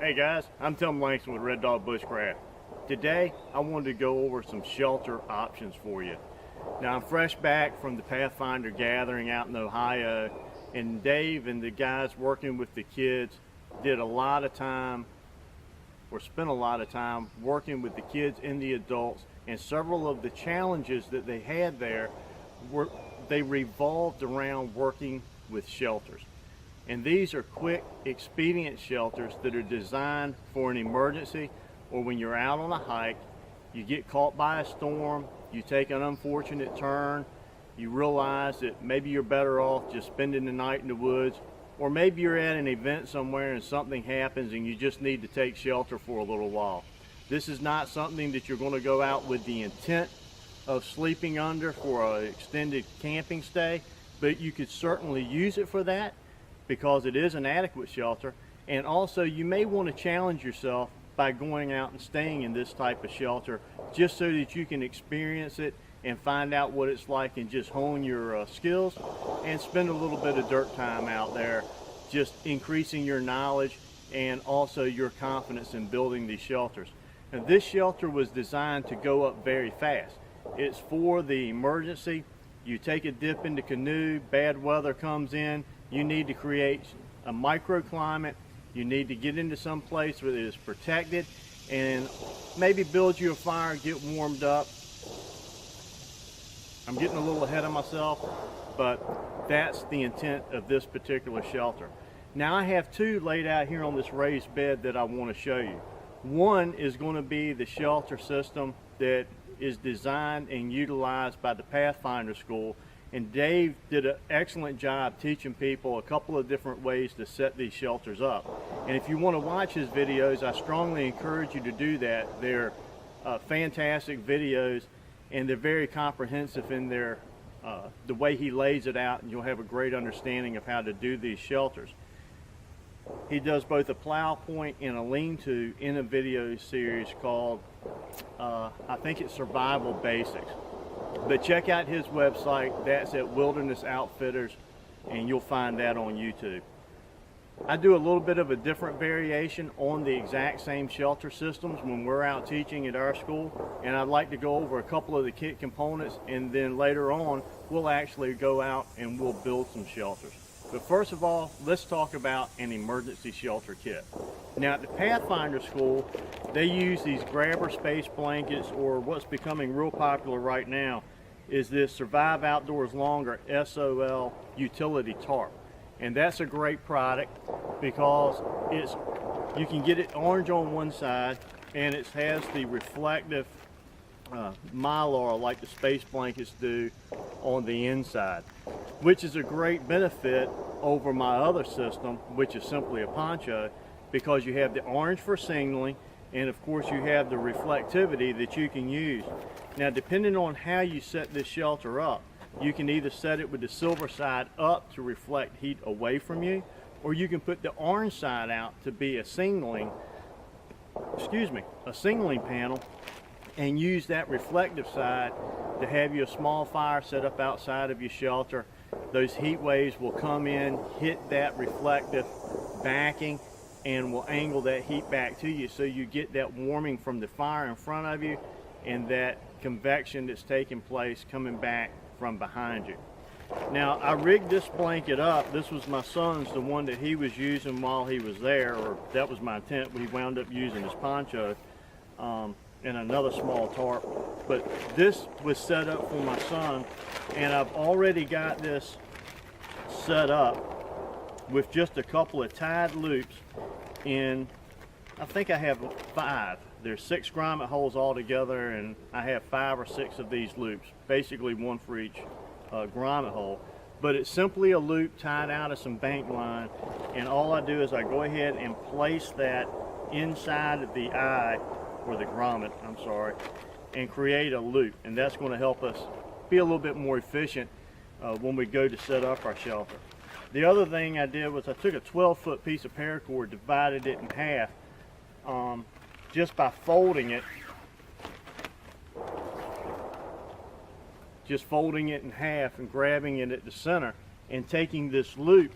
Hey guys, I'm Tim Langston with Red Dog Bushcraft. Today I wanted to go over some shelter options for you. Now I'm fresh back from the Pathfinder gathering out in Ohio, and Dave and the guys working with the kids spent a lot of time working with the kids and the adults, and several of the challenges that they had there they revolved around working with shelters. And these are quick, expedient shelters that are designed for an emergency, or when you're out on a hike, you get caught by a storm, you take an unfortunate turn, you realize that maybe you're better off just spending the night in the woods, or maybe you're at an event somewhere and something happens and you just need to take shelter for a little while. This is not something that you're going to go out with the intent of sleeping under for an extended camping stay, but you could certainly use it for that, because it is an adequate shelter. And also you may want to challenge yourself by going out and staying in this type of shelter, just so that you can experience it and find out what it's like and just hone your skills and spend a little bit of dirt time out there, just increasing your knowledge and also your confidence in building these shelters. And this shelter was designed to go up very fast. It's for the emergency. You take a dip in the canoe, bad weather comes in, you need to create a microclimate, you need to get into some place where it is protected, and maybe build you a fire, get warmed up. I'm getting a little ahead of myself, but that's the intent of this particular shelter. Now I have two laid out here on this raised bed that I want to show you. One is going to be the shelter system that is designed and utilized by the Pathfinder School, and Dave did an excellent job teaching people a couple of different ways to set these shelters up. And if you want to watch his videos, I strongly encourage you to do that. They're fantastic videos, and they're very comprehensive in their the way he lays it out, and you'll have a great understanding of how to do these shelters. He does both a plow point and a lean-to in a video series called I think it's Survival Basics. But check out his website. That's at Wilderness Outfitters, and you'll find that on YouTube. I do a little bit of a different variation on the exact same shelter systems when we're out teaching at our school, and I'd like to go over a couple of the kit components, and then later on we'll actually go out and we'll build some shelters. But first of all, let's talk about an emergency shelter kit. Now at the Pathfinder School, they use these grabber space blankets, or what's becoming real popular right now is this Survive Outdoors Longer SOL utility tarp. And that's a great product because you can get it orange on one side, and it has the reflective mylar like the space blankets do on the inside, which is a great benefit over my other system, which is simply a poncho, because you have the orange for signaling, and of course you have the reflectivity that you can use. Now depending on how you set this shelter up, you can either set it with the silver side up to reflect heat away from you, or you can put the orange side out to be a signaling panel, and use that reflective side to have your small fire set up outside of your shelter. Those heat waves will come in, hit that reflective backing, and will angle that heat back to you, so you get that warming from the fire in front of you and that convection that's taking place coming back from behind you. Now I rigged this blanket up. This was my son's, the one that he was using while he was there, or that was my tent, but he wound up using his poncho and another small tarp. But this was set up for my son, and I've already got this set up with just a couple of tied loops in, I think I have 5. There's 6 grommet holes all together, and I have 5 or 6 of these loops, basically one for each grommet hole. But it's simply a loop tied out of some bank line, and all I do is I go ahead and place that inside of the eye, or the grommet, I'm sorry, and create a loop, and that's going to help us be a little bit more efficient when we go to set up our shelter. The other thing I did was I took a 12-foot piece of paracord, divided it in half, just by folding it, in half and grabbing it at the center and taking this loop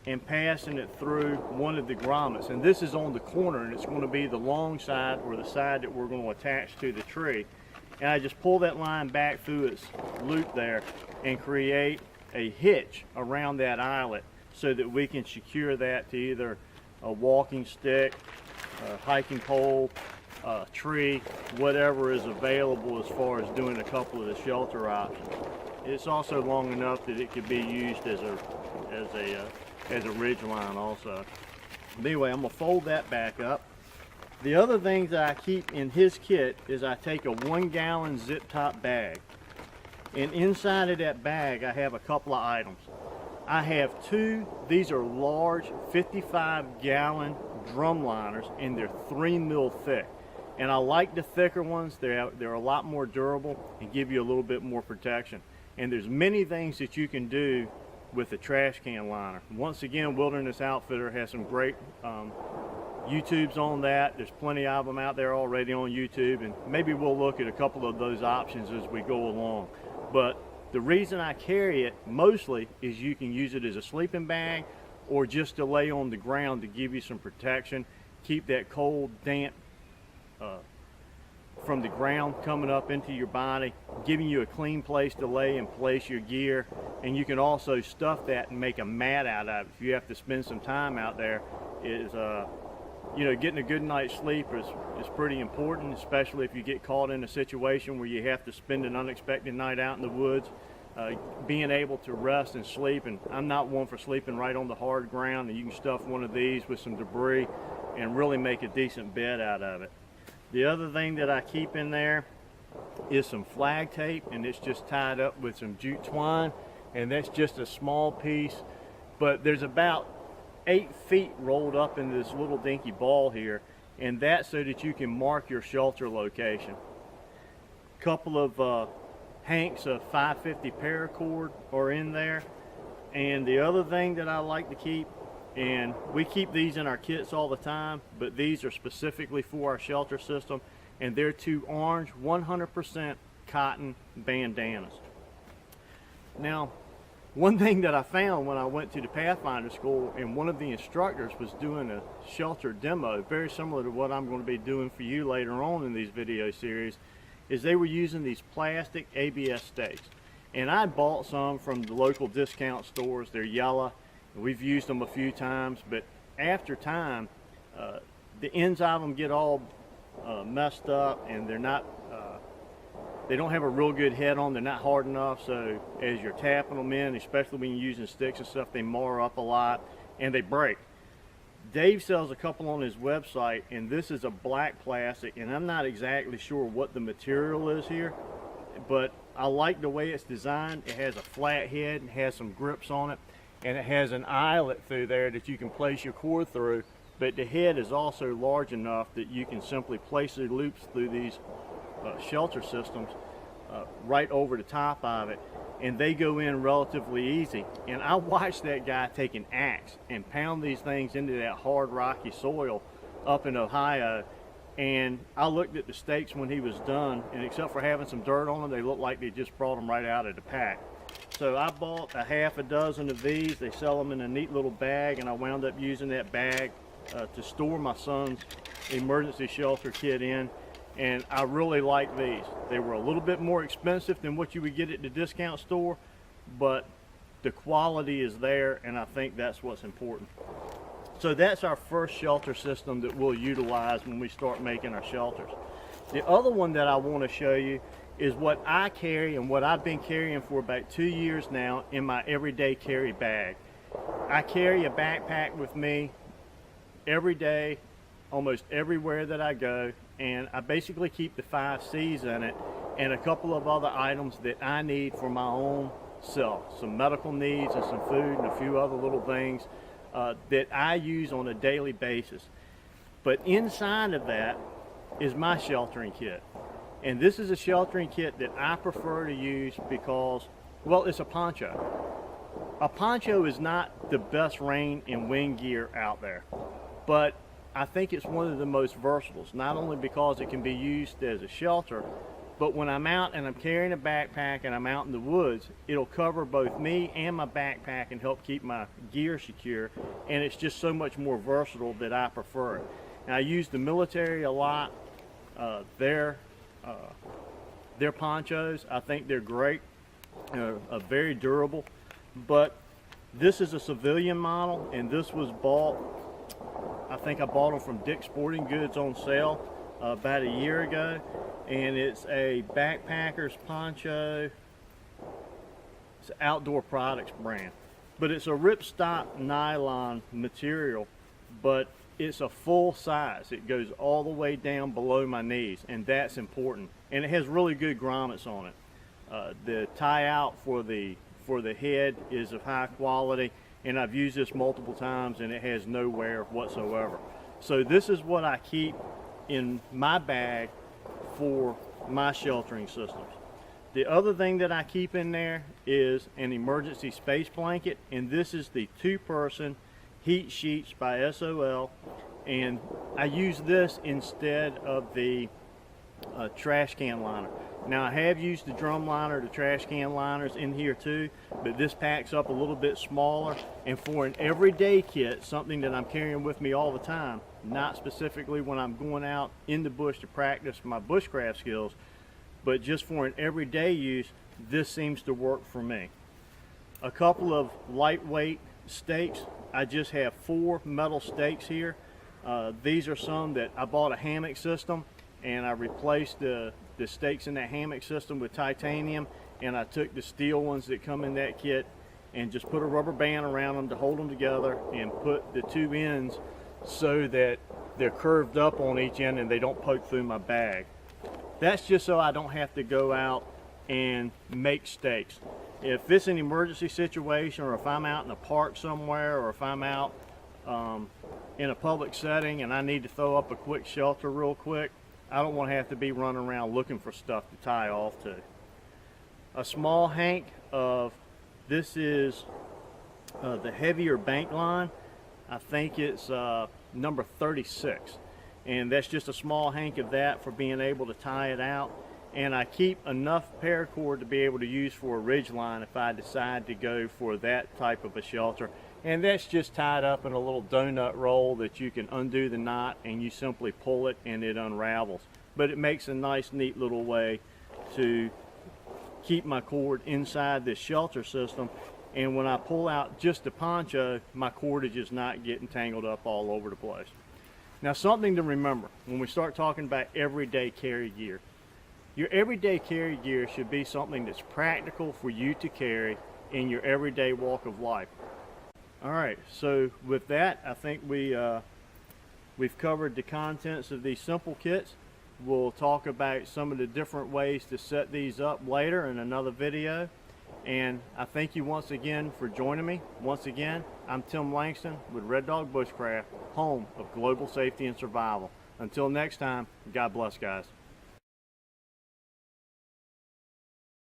and passing it through one of the grommets. And this is on the corner, and it's going to be the long side, or the side that we're going to attach to the tree. And I just pull that line back through its loop there and create a hitch around that eyelet so that we can secure that to either a walking stick, a hiking pole, a tree, whatever is available as far as doing a couple of the shelter options. It's also long enough that it could be used as a ridge line also. But anyway, I'm gonna fold that back up. The other things that I keep in his kit is I take a 1 gallon zip top bag, and inside of that bag I have a couple of items. I have these are large 55 gallon drum liners, and they're 3 mil thick. And I like the thicker ones. They're a lot more durable and give you a little bit more protection. And there's many things that you can do with a trash can liner. Once again, Wilderness Outfitter has some great YouTubes on that. There's plenty of them out there already on YouTube, and maybe we'll look at a couple of those options as we go along. But the reason I carry it mostly is you can use it as a sleeping bag or just to lay on the ground to give you some protection, keep that cold, damp from the ground coming up into your body, giving you a clean place to lay and place your gear. And you can also stuff that and make a mat out of it. If you have to spend some time out there, you know, getting a good night's sleep is pretty important, especially if you get caught in a situation where you have to spend an unexpected night out in the woods. Being able to rest and sleep, and I'm not one for sleeping right on the hard ground, and you can stuff one of these with some debris and really make a decent bed out of it. The other thing that I keep in there is some flag tape, and it's just tied up with some jute twine, and that's just a small piece, but there's about 8 feet rolled up into this little dinky ball here, and that's so that you can mark your shelter location. Couple of hanks of 550 paracord are in there. And the other thing that I like to keep, and we keep these in our kits all the time, but these are specifically for our shelter system, and they're 2 orange 100% cotton bandanas. Now, one thing that I found when I went to the Pathfinder school, and one of the instructors was doing a shelter demo, very similar to what I'm going to be doing for you later on in these video series, is they were using these plastic ABS stakes. And I bought some from the local discount stores. They're yellow. We've used them a few times, but after time, the ends of them get all messed up, and they're not, they don't have a real good head on. They're not hard enough, so as you're tapping them in, especially when you're using sticks and stuff, they mar up a lot and they break. Dave sells a couple on his website, and this is a black plastic, and I'm not exactly sure what the material is here, but I like the way it's designed. It has a flat head and has some grips on it, and it has an eyelet through there that you can place your cord through, but the head is also large enough that you can simply place the loops through these shelter systems right over the top of it, and they go in relatively easy. And I watched that guy take an axe and pound these things into that hard rocky soil up in Ohio, and I looked at the stakes when he was done, and except for having some dirt on them, they looked like they just brought them right out of the pack. So I bought a half a dozen of these. They sell them in a neat little bag, and I wound up using that bag to store my son's emergency shelter kit in. And I really like these. They were a little bit more expensive than what you would get at the discount store, but the quality is there, and I think that's what's important. So that's our first shelter system that we'll utilize when we start making our shelters. The other one that I want to show you is what I carry, and what I've been carrying for about 2 years now in my everyday carry bag. I carry a backpack with me every day, almost everywhere that I go, and I basically keep the 5 C's in it and a couple of other items that I need for my own self, some medical needs and some food and a few other little things that I use on a daily basis. But inside of that is my sheltering kit, and this is a sheltering kit that I prefer to use because, well, it's a poncho. A poncho is not the best rain and wind gear out there, but I think it's one of the most versatile, not only because it can be used as a shelter, But when I'm out and I'm carrying a backpack and I'm out in the woods, it'll cover both me and my backpack and help keep my gear secure. And it's just so much more versatile that I prefer it. And I use the military a lot. Their ponchos, I think they're great, very durable. But this is a civilian model, and this was bought, I think I bought them from Dick's Sporting Goods on sale about a year ago. And it's a backpacker's poncho. It's an Outdoor Products brand. But it's a ripstop nylon material, but it's a full size. It goes all the way down below my knees, and that's important. And it has really good grommets on it. The tie out for the head is of high quality, and I've used this multiple times and it has no wear whatsoever. So this is what I keep in my bag for my sheltering systems. The other thing that I keep in there is an emergency space blanket, and this is the 2-person Heat Sheets by SOL, and I use this instead of the trash can liner. Now I have used the drum liner, the trash can liners in here too, but this packs up a little bit smaller, and for an everyday kit, something that I'm carrying with me all the time, not specifically when I'm going out in the bush to practice my bushcraft skills, but just for an everyday use, this seems to work for me. A couple of lightweight stakes. I just have 4 metal stakes here. These are some that I bought a hammock system, and I replaced the stakes in that hammock system with titanium, and I took the steel ones that come in that kit and just put a rubber band around them to hold them together, and put the 2 ends so that they're curved up on each end and they don't poke through my bag. That's just so I don't have to go out and make stakes. If it's an emergency situation, or if I'm out in a park somewhere, or if I'm out in a public setting and I need to throw up a quick shelter real quick, I don't want to have to be running around looking for stuff to tie off to. A small hank of, this is the heavier bank line. I think it's number 36. And that's just a small hank of that for being able to tie it out. And I keep enough paracord to be able to use for a ridge line if I decide to go for that type of a shelter. And that's just tied up in a little donut roll that you can undo the knot, and you simply pull it and it unravels. But it makes a nice, neat little way to keep my cord inside this shelter system. And when I pull out just the poncho, my cordage is not getting tangled up all over the place. Now, something to remember when we start talking about everyday carry gear. Your everyday carry gear should be something that's practical for you to carry in your everyday walk of life. All right, so with that, I think we've covered the contents of these simple kits. We'll talk about some of the different ways to set these up later in another video. And I thank you once again for joining me. Once again, I'm Tim Langston with Red Dog Bushcraft, home of global safety and survival. Until next time, God bless, guys.